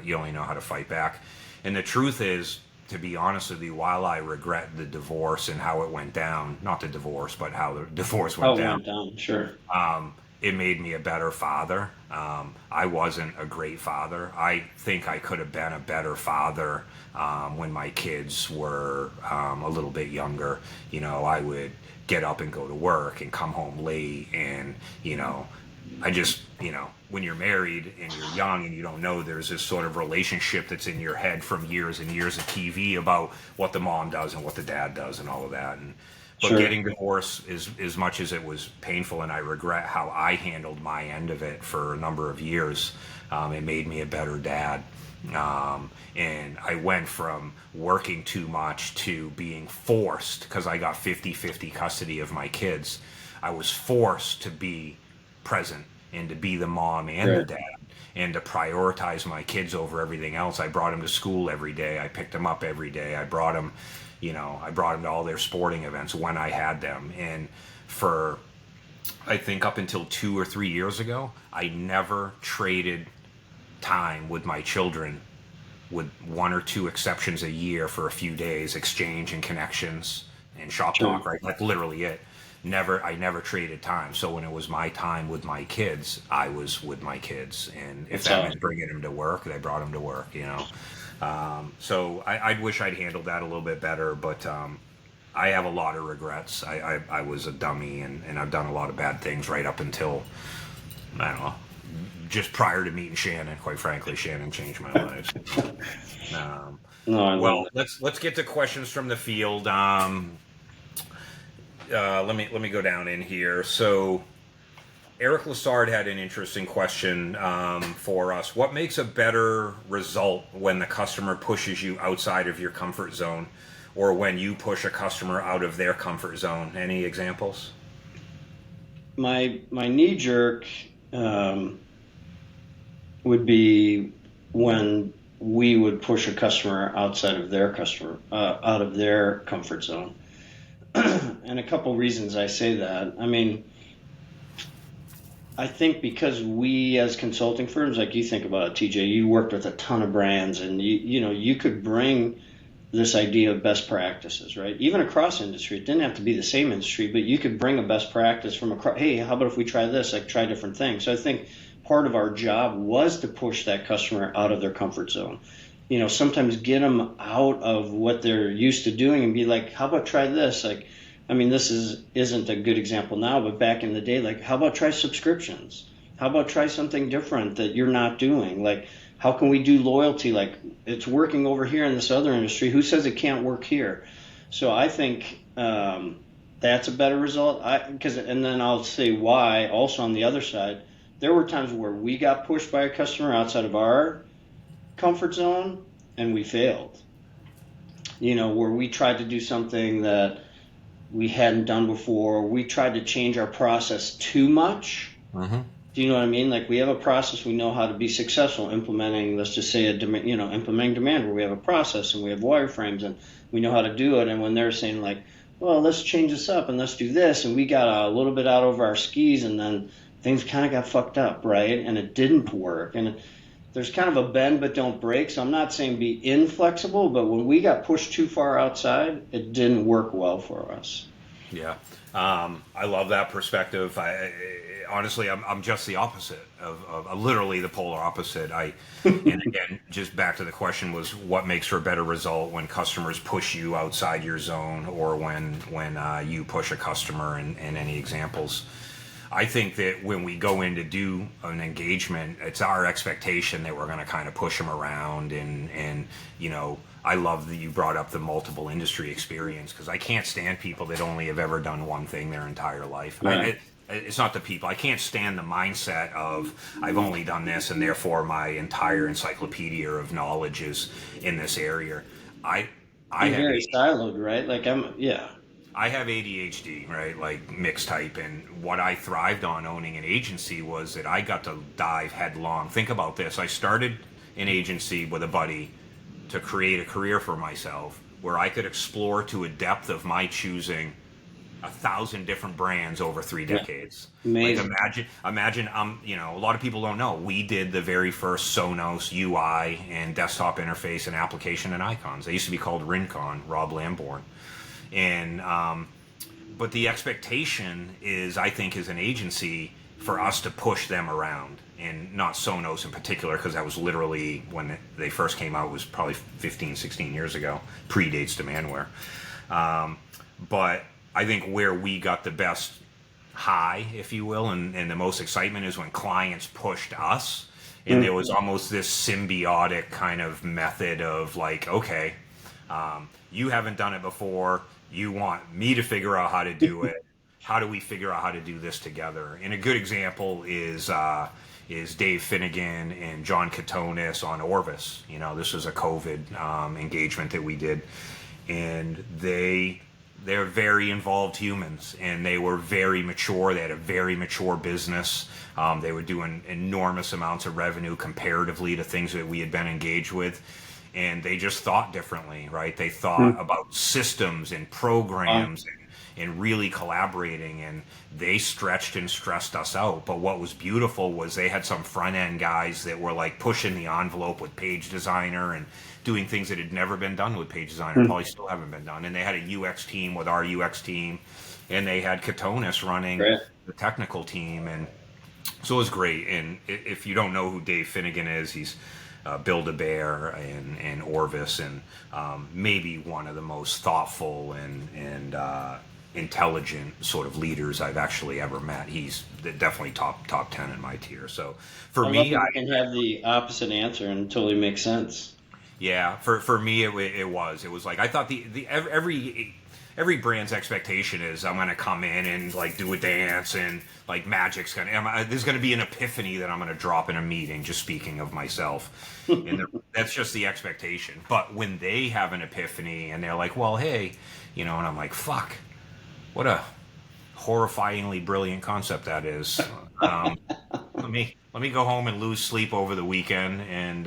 You only know how to fight back. And the truth is, to be honest with you, while I regret the divorce and how it went down, not the divorce, but how the divorce How went it down, went down. Sure. it made me a better father. I wasn't a great father. I think I could have been a better father when my kids were a little bit younger. You know, I would get up and go to work and come home late, and you know, when you're married and you're young and you don't know, there's this sort of relationship that's in your head from years and years of TV about what the mom does and what the dad does and all of that. And but Sure. getting divorced, is as much as it was painful, and I regret how I handled my end of it for a number of years. It made me a better dad. And I went from working too much to being forced, because I got 50-50 custody of my kids. I was forced to be present and to be the mom and the Right. dad and to prioritize my kids over everything else. I brought them to school every day. I picked them up every day. I brought them to all their sporting events when I had them. And for, I think, up until 2 or 3 years ago, I never traded time with my children, with one or two exceptions a year for a few days, exchange and connections and shop Sure. talk, right? That's literally it. I never traded time. So when it was my time with my kids, I was with my kids. And if That's that meant awesome. bringing them to work, they brought them to work, you know? So I wish I'd handled that a little bit better, but I have a lot of regrets. I was a dummy, and I've done a lot of bad things right up until, I don't know, just prior to meeting Shannon. Quite frankly, Shannon changed my life. Um, No, I love well, it. let's get to questions from the field. Let me go down in here. So Eric Lassard had an interesting question for us. What makes a better result when the customer pushes you outside of your comfort zone, or when you push a customer out of their comfort zone? Any examples? My knee jerk um, would be when we would push a customer outside of their out of their comfort zone. And a couple reasons I say that. I mean, I think because we as consulting firms, like you think about it, TJ, you worked with a ton of brands, and you could bring this idea of best practices, right? Even across industry, it didn't have to be the same industry, but you could bring a best practice from across. Hey, how about if we try this? Like try different things. So I think part of our job was to push that customer out of their comfort zone. Sometimes get them out of what they're used to doing and be like, how about try this? Like, I mean, isn't a good example now, but back in the day, like, how about try subscriptions? How about try something different that you're not doing? Like, how can we do loyalty? Like, it's working over here in this other industry. Who says it can't work here? So I think that's a better result. And then I'll say why. Also on the other side, there were times where we got pushed by a customer outside of our comfort zone and we failed. Where we tried to do something that we hadn't done before. We tried to change our process too much. Mm-hmm. Do you know what I mean? Like we have a process, we know how to be successful implementing, let's just say implementing demand where we have a process and we have wireframes and we know how to do it. And when they're saying like, well, let's change this up and let's do this, and we got a little bit out over our skis, and then things kind of got fucked up, right? And it didn't work. And there's kind of a bend but don't break. So I'm not saying be inflexible, but when we got pushed too far outside, it didn't work well for us. Yeah. I love that perspective. Honestly, I'm just the opposite of literally the polar opposite. And again, just back to the question was what makes for a better result when customers push you outside your zone or when you push a customer and any examples. I think that when we go in to do an engagement, it's our expectation that we're going to kind of push them around and I love that you brought up the multiple industry experience because I can't stand people that only have ever done one thing their entire life. Right. It's not the people. I can't stand the mindset of I've only done this and therefore my entire encyclopedia of knowledge is in this area. I I You're have very siloed, right? Like yeah. I have ADHD, right? Like mixed type. And what I thrived on owning an agency was that I got to dive headlong. Think about this. I started an agency with a buddy to create a career for myself where I could explore to a depth of my choosing 1,000 different brands over 3 decades. Like Amazing. imagine a lot of people don't know. We did the very first Sonos UI and desktop interface and application and icons. They used to be called Rincon, Rob Lamborn. And but the expectation is, I think, as an agency for us to push them around, and not Sonos in particular, because that was literally when they first came out. It was probably 15, 16 years ago, predates Demandware. But I think where we got the best high, if you will, and the most excitement is when clients pushed us, and there was almost this symbiotic kind of method of like, okay, you haven't done it before. You want me to figure out how to do it. How do we figure out how to do this together? And a good example is Dave Finnegan and John Katonis on Orvis. This was a COVID engagement that we did, and they're very involved humans, and they were very mature. They had a very mature business. They were doing enormous amounts of revenue comparatively to things that we had been engaged with. And they just thought differently, right? They thought about systems and programs and really collaborating, and they stretched and stressed us out. But what was beautiful was they had some front end guys that were like pushing the envelope with Page Designer and doing things that had never been done with Page Designer, probably still haven't been done. And they had a UX team with our UX team, and they had Katonis running Right. the technical team, and so it was great. And if you don't know who Dave Finnegan is, he's Build-A-Bear and Orvis, and maybe one of the most thoughtful and intelligent sort of leaders I've actually ever met. He's definitely top 10 in my tier. So for I love me, that you can have the opposite answer and it totally makes sense. yeah, for me it was like I thought the every brand's expectation is I'm gonna come in and like do a dance and like magic's there's gonna be an epiphany that I'm gonna drop in a meeting. Just speaking of myself, and that's just the expectation. But when they have an epiphany and they're like, well, hey, and I'm like, fuck, what a horrifyingly brilliant concept that is. Let me go home and lose sleep over the weekend and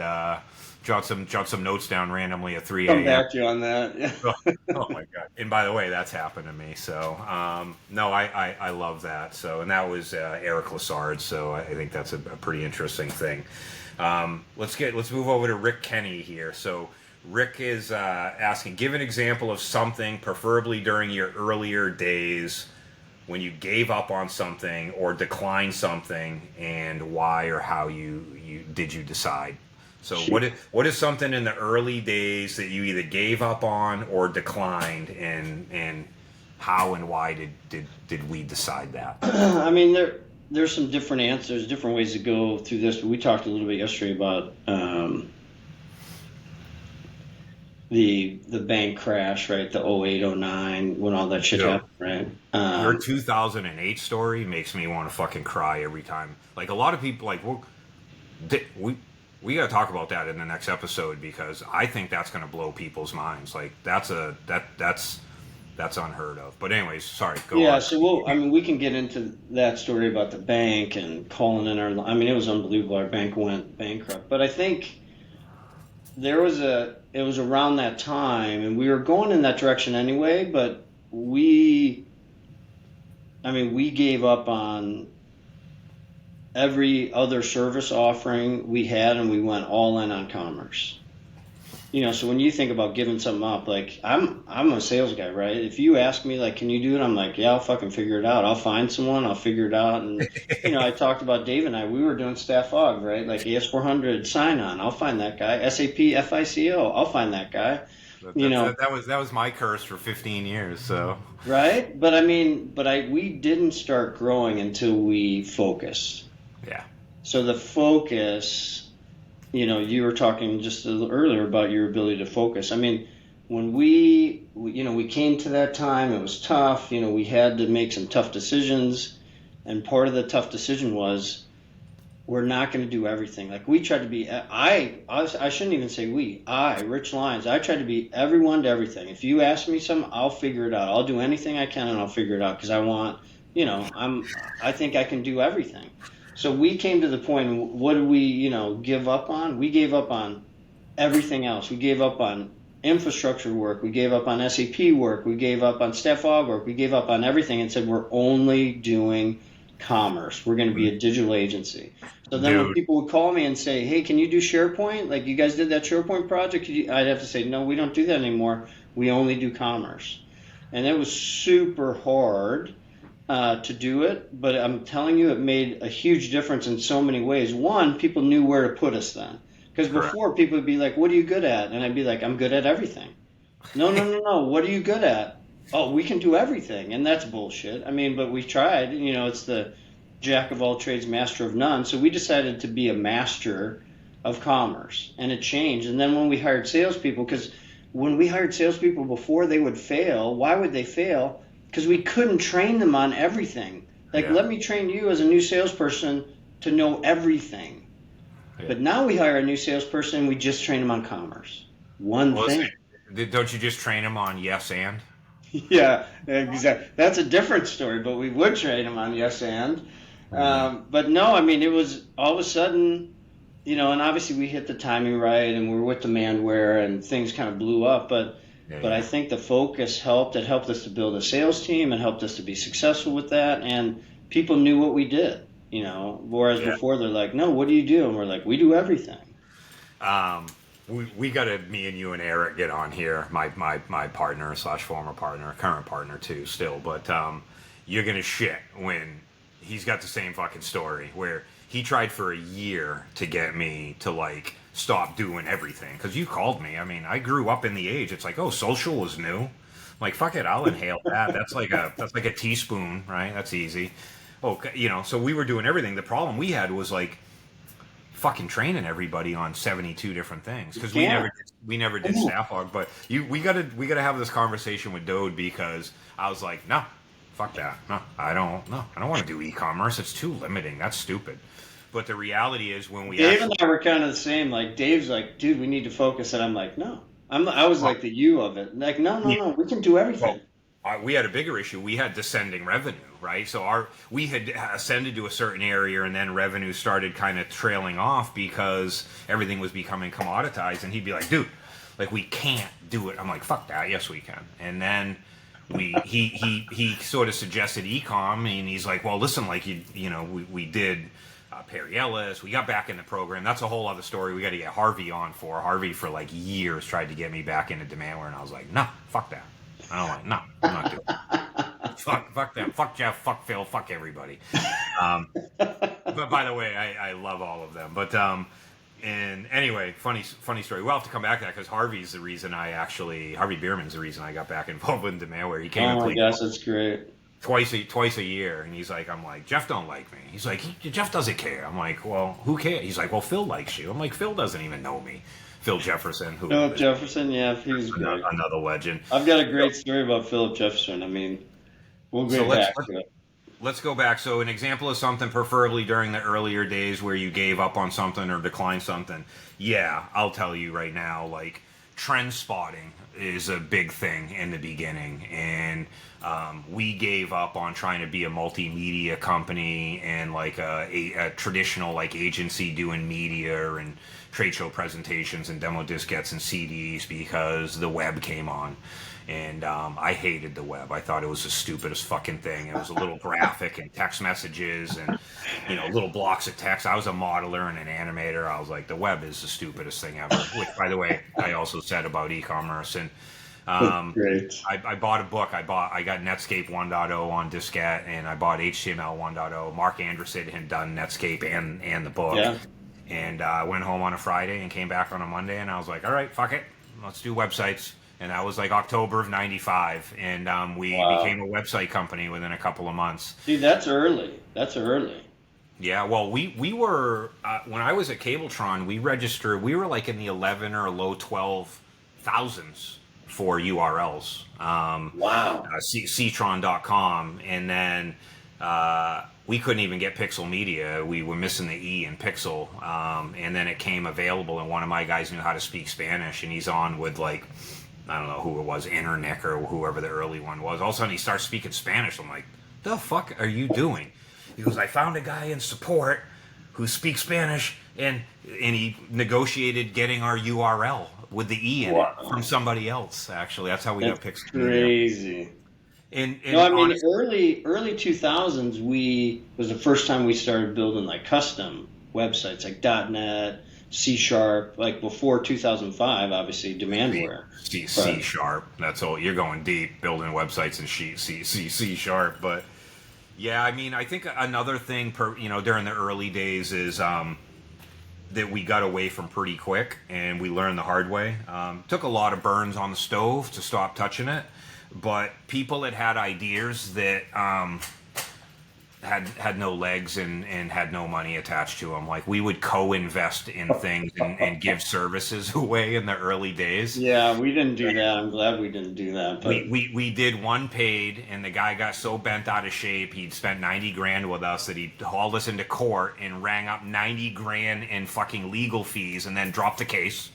jot some notes down randomly at 3 Come a.m. back to you on that. Yeah. Oh my god! And by the way, that's happened to me. So no, I love that. So and that was Eric Lassard. So I think that's a pretty interesting thing. Let's move over to Rick Kenny here. So Rick is asking, give an example of something, preferably during your earlier days, when you gave up on something or declined something, and why or how you decide. So what is something in the early days that you either gave up on or declined, and how and why did we decide that? I mean, there's some different answers, different ways to go through this, but we talked a little bit yesterday about the bank crash, right? The 08, 09, when all that shit Yeah. happened, right? Your 2008 story makes me want to fucking cry every time. Like a lot of people, like we got to talk about that in the next episode because I think that's going to blow people's minds. Like that's unheard of. But anyways, sorry. Go Yeah, on. so we can get into that story about the bank and calling in our. I mean, it was unbelievable. Our bank went bankrupt, but I think it was around that time, and we were going in that direction anyway. But we gave up on every other service offering we had, and we went all in on commerce. So when you think about giving something up, like I'm a sales guy, right? If you ask me like, can you do it? I'm like, yeah, I'll fucking figure it out. I'll find someone, I'll figure it out. And I talked about Dave and I, we were doing staff aug, right? Like AS400 sign on, I'll find that guy. SAP FICO, I'll find that guy. You know, That was my curse for 15 years. So right? But I mean, we didn't start growing until we focused. yeah, So the focus, you were talking just a little earlier about your ability to focus. I mean, when we came to that time, it was tough. We had to make some tough decisions, and part of the tough decision was we're not going to do everything. Like we tried to be, I shouldn't even say we, Rich Lyons, I tried to be everyone to everything. If you ask me something, I'll figure it out. I'll do anything I can and I'll figure it out because I want, I think I can do everything. So we came to the point, what did we, give up on? We gave up on everything else. We gave up on infrastructure work. We gave up on SAP work. We gave up on staff aug work. We gave up on everything and said, we're only doing commerce. We're going to be a digital agency. So then when people would call me and say, hey, can you do SharePoint? Like you guys did that SharePoint project? I'd have to say, no, we don't do that anymore. We only do commerce. And it was super hard to do it, but I'm telling you, it made a huge difference in so many ways. One, people knew where to put us then. Because before, people would be like, what are you good at? And I'd be like, I'm good at everything. No. What are you good at? Oh, we can do everything. And that's bullshit. I mean, but we tried. It's the jack of all trades, master of none. So we decided to be a master of commerce. And it changed. And then when we hired salespeople, because when we hired salespeople before, they would fail. Why would they fail? Because we couldn't train them on everything. Like, let me train you as a new salesperson to know everything. Yeah. But now we hire a new salesperson and we just train them on commerce. One thing. Don't you just train them on yes and? Yeah, exactly. That's a different story, but we would train them on yes and. But no, I mean, it was all of a sudden, and obviously we hit the timing right and we were with Demandware and things kind of blew up, but I think the focus helped. It helped us to build a sales team. It helped us to be successful with that. And people knew what we did, whereas before they're like, no, what do you do? And we're like, we do everything. We got to, me and you and Eric get on here, my partner / former partner, current partner too still. But you're going to shit when he's got the same fucking story where he tried for a year to get me to like stop doing everything. Because you called me. I mean, I grew up in the age. It's like, oh, social was new. I'm like, fuck it, I'll inhale that. That's like a teaspoon, right? That's easy. Oh, so we were doing everything. The problem we had was like fucking training everybody on 72 different things because we never did staff aug. But we gotta have this conversation with Dode because I was like, no, fuck that. No, I don't want to do e-commerce. It's too limiting. That's stupid. But the reality is when we Dave and I were kind of the same. Like Dave's like, dude, we need to focus, and I'm like, no. I was like the you of it. Like, no, we can do everything. Well, we had a bigger issue. We had descending revenue, right? So we had ascended to a certain area, and then revenue started kind of trailing off because everything was becoming commoditized. And he'd be like, dude, like we can't do it. I'm like, fuck that. Yes, we can. And then he sort of suggested e-com, and he's like, well, listen, like we did Perry Ellis. We got back in the program. That's a whole other story. We got to get Harvey on for. Harvey for like years tried to get me back into Demandware, and I was like, nah, fuck that. I don't like. No, I'm not doing it. Fuck them. Fuck Jeff. Fuck Phil. Fuck everybody. But by the way, I love all of them. But and anyway, funny story. We'll have to come back to that because Harvey's the reason Harvey Bierman's the reason I got back involved in Demandware. He came and played. Oh my gosh, that's great. Twice a year, and he's like, I'm like, Jeff don't like me. He's like, Jeff doesn't care. I'm like, well, who cares? He's like, well, Phil likes you. I'm like, Phil doesn't even know me. Philip Jefferson. Yeah, he was great. Another legend. I've got a great story about Philip Jefferson. I mean, we'll get back to it. Let's go back. So an example of something preferably during the earlier days where you gave up on something or declined something. Yeah, I'll tell you right now, like trend spotting is a big thing in the beginning. And we gave up on trying to be a multimedia company and like a traditional like agency doing media and trade show presentations and demo diskettes and CDs because the web came on. And I hated the web. I thought it was the stupidest fucking thing. It was a little graphic and text messages and, little blocks of text. I was a modeler and an animator. I was like, the web is the stupidest thing ever. Which, by the way, I also said about e-commerce. And Great. I bought a book. I got Netscape 1.0 on diskette, and I bought HTML 1.0. Mark Anderson had done Netscape and the book. Yeah. And I went home on a Friday and came back on a Monday, and I was like, all right, fuck it. Let's do websites. And that was like October of '95, and we became a website company within a couple of months. Dude, that's early. That's early. Yeah, well, we were when I was at Cabletron, we were like in the 11 or low 12 thousands for URLs. Wow. Ctron.com, and then we couldn't even get Pixel Media. We were missing the E in Pixel, and then it came available, and one of my guys knew how to speak Spanish, and he's on with like, I don't know who it was, Internick or whoever the early one was. All of a sudden he starts speaking Spanish. I'm like, the fuck are you doing? He goes, I found a guy in support who speaks Spanish, and he negotiated getting our URL with the E in it from somebody else, actually. That's how we got Pixel. Crazy. And no, I mean, early 2000s, was the first time we started building like custom websites like .NET, C#, like before 2005, obviously Demandware. C#. That's all. You're going deep, building websites in C#. But yeah, I mean, I think another thing during the early days is that we got away from pretty quick, and we learned the hard way. Took a lot of burns on the stove to stop touching it, but people that had ideas that had no legs and had no money attached to them. Like, we would co-invest in things and give services away in the early days. Yeah, we didn't do that. I'm glad we didn't do that. But we did one paid, and the guy got so bent out of shape, he'd spent 90 grand with us that he hauled us into court and rang up 90 grand in fucking legal fees and then dropped the case.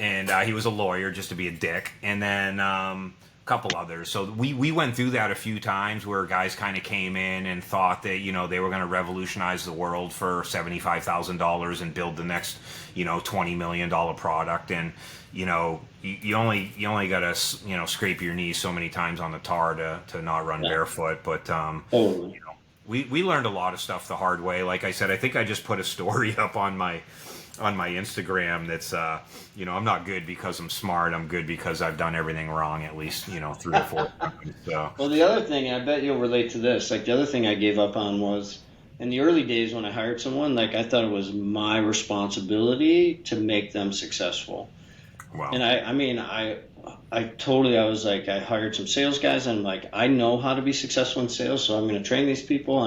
And he was a lawyer just to be a dick. And then couple others. So we went through that a few times where guys kind of came in and thought that, they were going to revolutionize the world for $75,000 and build the next, $20 million product. And, you only got to, scrape your knees so many times on the tar to not run barefoot. But, we learned a lot of stuff the hard way. Like I said, I think I just put a story up on my Instagram that's I'm not good because I'm smart. I'm good because I've done everything wrong at least 3 or 4 times. So. Well, the other thing, and I bet you'll relate to this, like the other thing I gave up on was in the early days when I hired someone, like I thought it was my responsibility to make them successful. Wow. And I was like, I hired some sales guys, and I'm like, I know how to be successful in sales, so I'm going to train these people,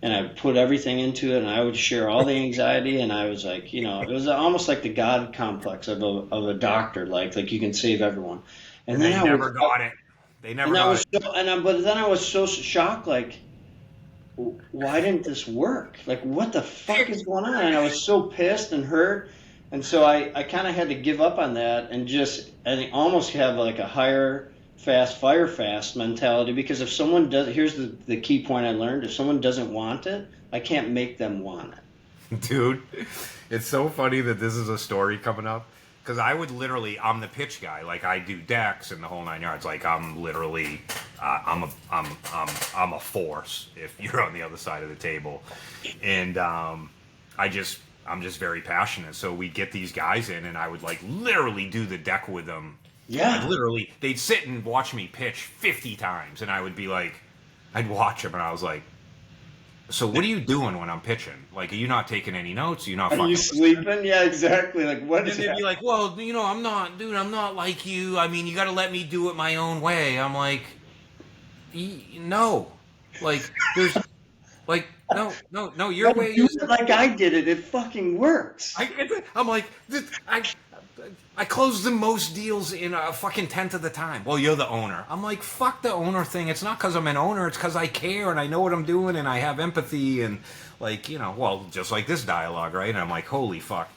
and I put everything into it, and I would share all the anxiety, and I was like, it was almost like the God complex of a doctor, like you can save everyone. And then they never got it. They never got it. But then I was so shocked, like, why didn't this work? Like, what the fuck is going on? And I was so pissed and hurt, and so I kind of had to give up on that and almost have like a hire fast, fire fast mentality, because if someone does, here's the key point I learned: if someone doesn't want it, I can't make them want it. Dude, it's so funny that this is a story coming up, because I would literally, I'm the pitch guy, like I do decks and the whole 9 yards. Like I'm literally, I'm a force if you're on the other side of the table, and I'm just very passionate. So we get these guys in, and I would like literally do the deck with them. Yeah. Literally, they'd sit and watch me pitch 50 times, and I would be like, I'd watch them, and I was like, so what are you doing when I'm pitching? Like, are you not taking any notes? Are you not? Are you sleeping? Yeah, exactly. Like, what is that? And they'd be like, well, I'm not like you. I mean, you got to let me do it my own way. I'm like, no. Like, there's, like, no, your way is... like I did it. It fucking works. I'm like, I close the most deals in a fucking 10th of the time. Well, you're the owner. I'm like, fuck the owner thing. It's not because I'm an owner. It's because I care and I know what I'm doing and I have empathy and like, well, just like this dialogue, right? And I'm like, holy fuck.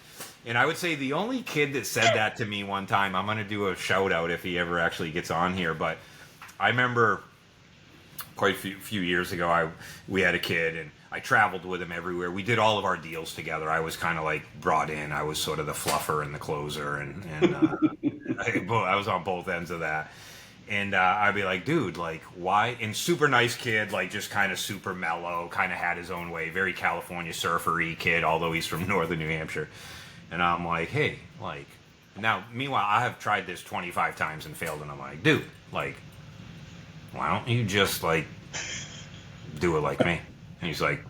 And I would say the only kid that said that to me one time, I'm going to do a shout out if he ever actually gets on here, but I remember quite a few years ago, we had a kid and I traveled with him everywhere. We did all of our deals together. I was kind of like brought in. I was sort of the fluffer and the closer, and I was on both ends of that. And I'd be like, dude, like, why? And super nice kid, like, just kind of super mellow, kind of had his own way, very California surfer-y kid, although he's from northern New Hampshire. And I'm like, hey, like, now, meanwhile, I have tried this 25 times and failed, and I'm like, dude, like, why don't you just, like, do it like me? And he's like,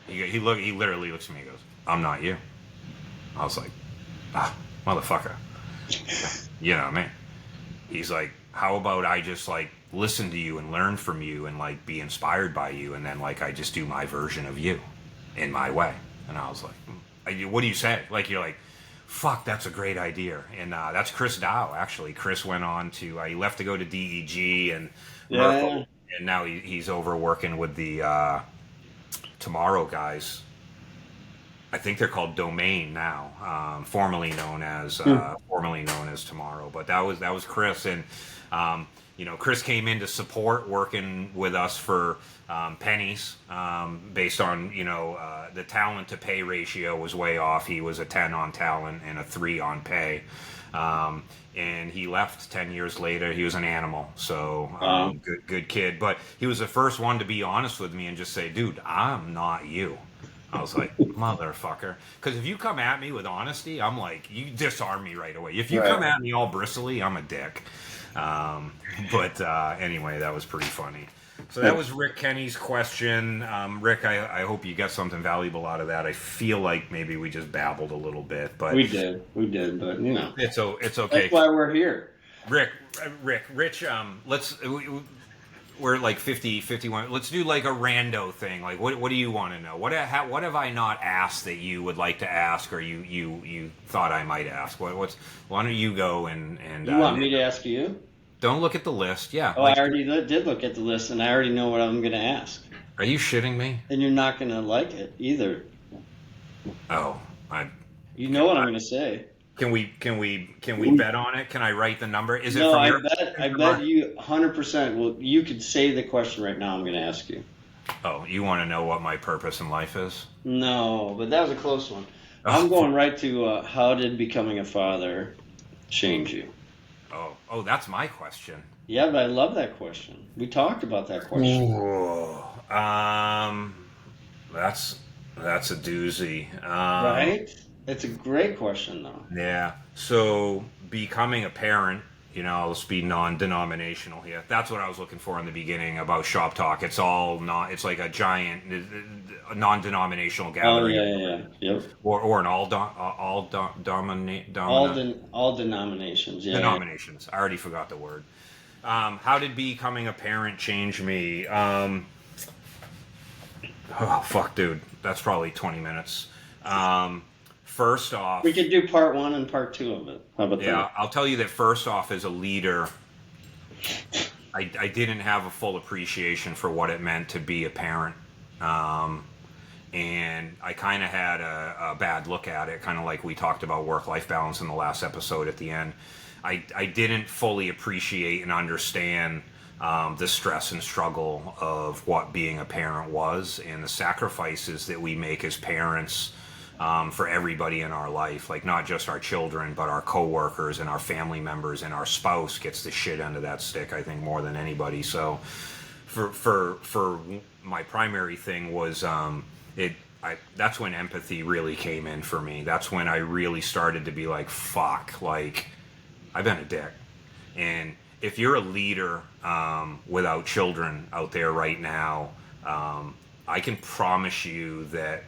he literally looks at me and goes, I'm not you. I was like, motherfucker. You know what I mean? He's like, how about I just like listen to you and learn from you and like be inspired by you, and then like I just do my version of you in my way. And I was like, what do you say? Like, you're like, fuck, that's a great idea. And that's Chris Dow, actually. Chris went on to he left to go to DEG and Merkle, and now he's over working with the Tomorrow guys. I think they're called Domain now, formerly known as Tomorrow. But that was Chris, and Chris came in to support working with us for pennies, based on the talent to pay ratio was way off. He was a 10 on talent and a 3 on pay, and he left 10 years later. He was an animal, so good kid. But he was the first one to be honest with me and just say, "Dude, I'm not you." I was like, motherfucker. Because if you come at me with honesty, I'm like, you disarm me right away. If you come at me all bristly, I'm a dick. But anyway, that was pretty funny. So that was Rick Kenny's question. Rick, I hope you got something valuable out of that. I feel like maybe we just babbled a little bit, but we did, but it's okay. That's why we're here. Rich, we're like 50, 51. Let's do like a rando thing. Like, what do you want to know? What have I not asked that you would like to ask, or you thought I might ask? Why don't you go and you want me to ask you? Don't look at the list. Yeah. Oh, I already did look at the list, and I already know what I'm going to ask. Are you shitting me? And you're not going to like it either. Oh, you know what I'm going to say. Can we bet on it? Can I write the number? Is it no, from I your I bet you 100%. Well, you could say the question right now. I'm going to ask you. Oh, you want to know what my purpose in life is? No, but that was a close one. Oh, I'm going right to how did becoming a father change you? Oh, that's my question. Yeah, but I love that question. We talked about that question. Ooh, that's a doozy. Right? It's a great question, though. Yeah. So becoming a parent, let's be non-denominational here. That's what I was looking for in the beginning about Shoptalk. It's all not. It's like a giant non-denominational gathering. Oh yeah. Yep. Or an all denominations. Yeah. Denominations. I already forgot the word. How did becoming a parent change me? Oh fuck, dude. That's probably 20 minutes. First off, we could do part 1 and part 2 of it. How about that? Yeah, I'll tell you that first off, as a leader, I didn't have a full appreciation for what it meant to be a parent. And I kind of had a bad look at it, kind of like we talked about work-life balance in the last episode at the end. I didn't fully appreciate and understand the stress and struggle of what being a parent was, and the sacrifices that we make as parents for everybody in our life, like not just our children, but our coworkers and our family members, and our spouse gets the shit end of that stick, I think, more than anybody. So for my primary thing was that's when empathy really came in for me. That's when I really started to be like, fuck, like I've been a dick. And if you're a leader without children out there right now, I can promise you that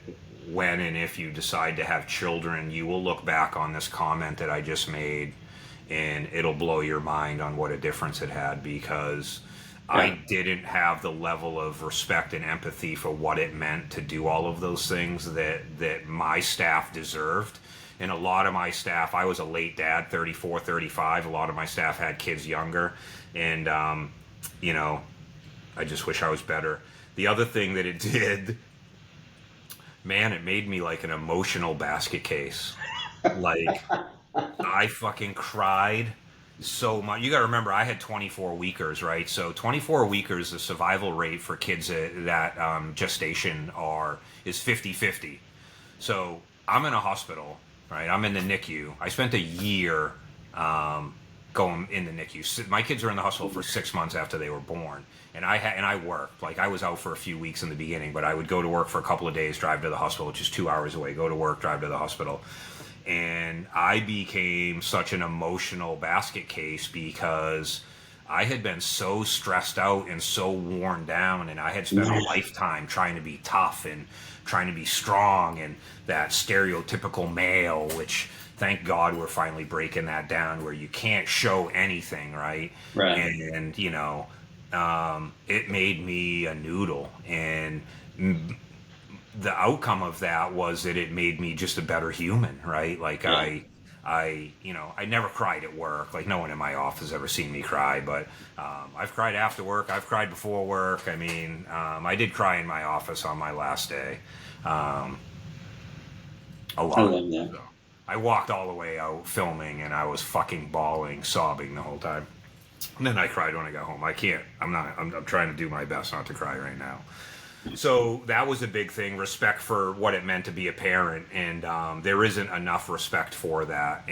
when and if you decide to have children, you will look back on this comment that I just made, and it'll blow your mind on what a difference it had, because I didn't have the level of respect and empathy for what it meant to do all of those things that my staff deserved. And a lot of my staff, I was a late dad, 34, 35. A lot of my staff had kids younger. And, I just wish I was better. The other thing that it did, man, it made me like an emotional basket case. Like, I fucking cried so much. You got to remember, I had 24 weekers, right? So 24 weekers, the survival rate for kids that gestation is 50-50. So I'm in a hospital, right? I'm in the NICU. I spent a year going in the NICU. My kids were in the hospital for 6 months after they were born, and I worked. Like, I was out for a few weeks in the beginning, but I would go to work for a couple of days, drive to the hospital, which is 2 hours away. Go to work, drive to the hospital, and I became such an emotional basket case because I had been so stressed out and so worn down, and I had spent a lifetime trying to be tough and trying to be strong and that stereotypical male, which thank God we're finally breaking that down where you can't show anything, right? Right. And it made me a noodle, and the outcome of that was that it made me just a better human, right? Like, Yeah. I never cried at work. Like, no one in my office has ever seen me cry, but I've cried after work. I've cried before work. I mean, I did cry in my office on my last day, a I lot. love that. So I walked all the way out filming, and I was fucking bawling, sobbing the whole time. And then I cried when I got home. I can't. I'm not. I'm trying to do my best not to cry right now. So that was a big thing, respect for what it meant to be a parent, and there isn't enough respect for that,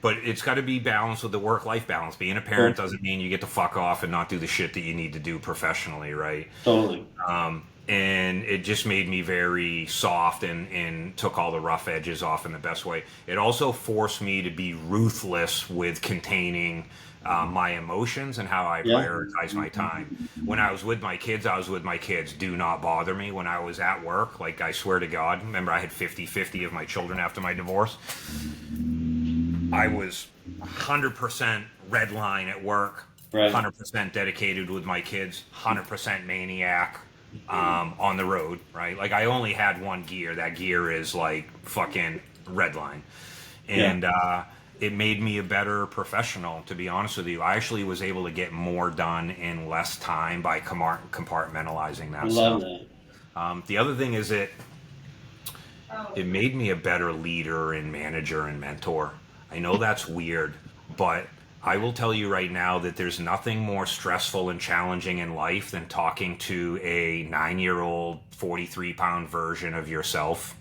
but it's got to be balanced with the work-life balance. Being a parent doesn't mean you get to fuck off and not do the shit that you need to do professionally, right? Totally. And it just made me very soft and took all the rough edges off in the best way. It also forced me to be ruthless with containing my emotions and how I prioritize my time. When I was with my kids, I was with my kids. Do not bother me. When I was at work, like, I swear to God, remember I had 50-50 of my children after my divorce. I was 100% red line at work, Right. 100% dedicated with my kids, 100% maniac on the road, right? Like, I only had one gear. That gear is like fucking red line. And it made me a better professional, to be honest with you. I actually was able to get more done in less time by compartmentalizing that Love stuff. that. The other thing is it made me a better leader and manager and mentor. I know that's weird, but I will tell you right now that there's nothing more stressful and challenging in life than talking to a 9-year-old, 43-pound version of yourself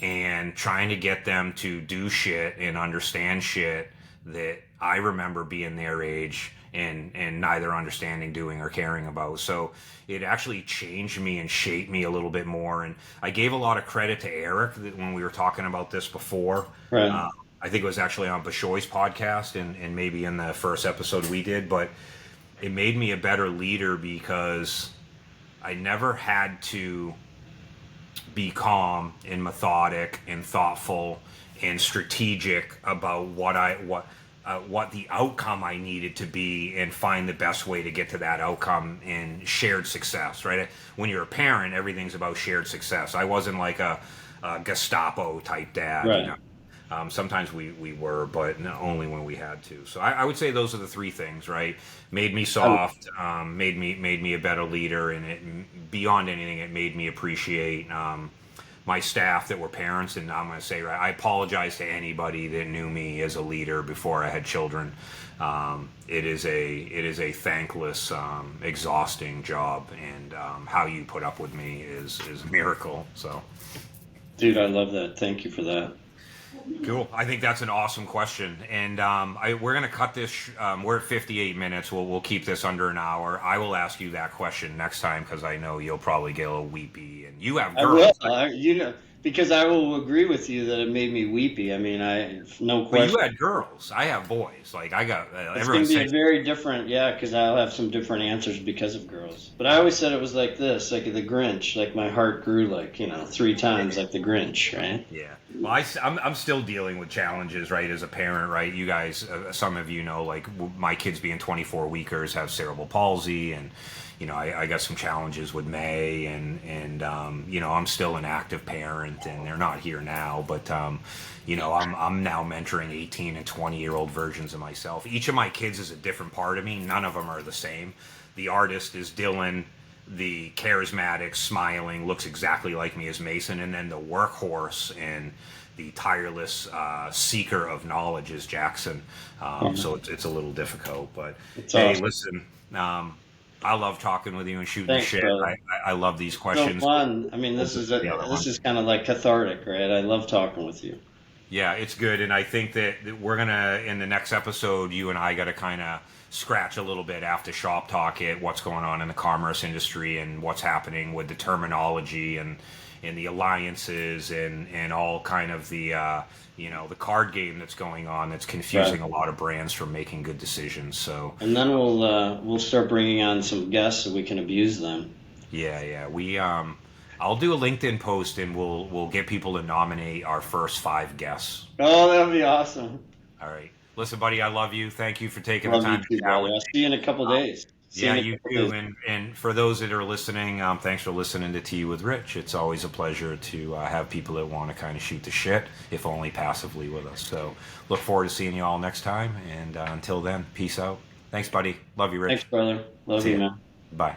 and trying to get them to do shit and understand shit that I remember being their age and neither understanding, doing, or caring about. So it actually changed me and shaped me a little bit more. And I gave a lot of credit to Eric when we were talking about this before. Right. I think it was actually on Bashoy's podcast and maybe in the first episode we did, but it made me a better leader because I never had to be calm and methodic and thoughtful and strategic about what the outcome I needed to be and find the best way to get to that outcome in shared success, right? When you're a parent, everything's about shared success. I wasn't like a Gestapo type dad, Right. you know. Sometimes we were, but only when we had to. So I would say those are the three things, right? Made me soft, made me a better leader, and beyond anything, it made me appreciate my staff that were parents. And I'm going to say, right, I apologize to anybody that knew me as a leader before I had children. It is a thankless, exhausting job, and how you put up with me is a miracle. So, Dude, I love that. Thank you for that. cool. I think that's an awesome question, and we're going to cut this. We're at 58 minutes. We'll keep this under an hour. I will ask you that question next time because I know you'll probably get a little weepy, and you have I will. girls. Because I will agree with you that it made me weepy. I mean, no But question. you had girls. I have boys. Like, I got It's everyone going to be a says. very different, because I'll have some different answers because of girls. But I always said it was like this, like the Grinch, like my heart grew like, 3 times like the Grinch, right? Yeah. Well, I'm still dealing with challenges, right, as a parent, right? You guys, some of you know, like, my kids being 24 weekers have cerebral palsy, and, I got some challenges with May, and I'm still an active parent, and they're not here now, but, I'm now mentoring 18 and 20-year-old versions of myself. Each of my kids is a different part of me. None of them are the same. The artist is Dylan. The charismatic, smiling, looks exactly like me as Mason, and then the workhorse and the tireless seeker of knowledge is Jackson. So it's a little difficult, but It's hey, awesome. listen, I love talking with you and shooting Thanks, the shit. brother. I love these So questions. fun. I mean, this is The other one. kind of like cathartic, right? I love talking with you. Yeah, it's good, and I think that we're gonna in the next episode, you and I got to kind of scratch a little bit after shop talk at what's going on in the commerce industry and what's happening with the terminology and the alliances and all kind of the the card game that's going on that's confusing Right. a lot of brands from making good decisions. So And then we'll start bringing on some guests so we can abuse them. yeah, we I'll do a LinkedIn post and we'll get people to nominate our first 5 guests. Oh, that'd be awesome. All right. Listen, buddy, I love you. Thank you for taking the Love you time to too, chat brother. with I'll me. see you in a couple days. See you Yeah, in a you couple too. days. And for those that are listening, thanks for listening to Tea with Rich. It's always a pleasure to have people that want to kind of shoot the shit, if only passively, with us. So look forward to seeing you all next time. And until then, peace out. Thanks, buddy. Love you, Thanks, Rich. brother. Love See you, ya. man. Bye.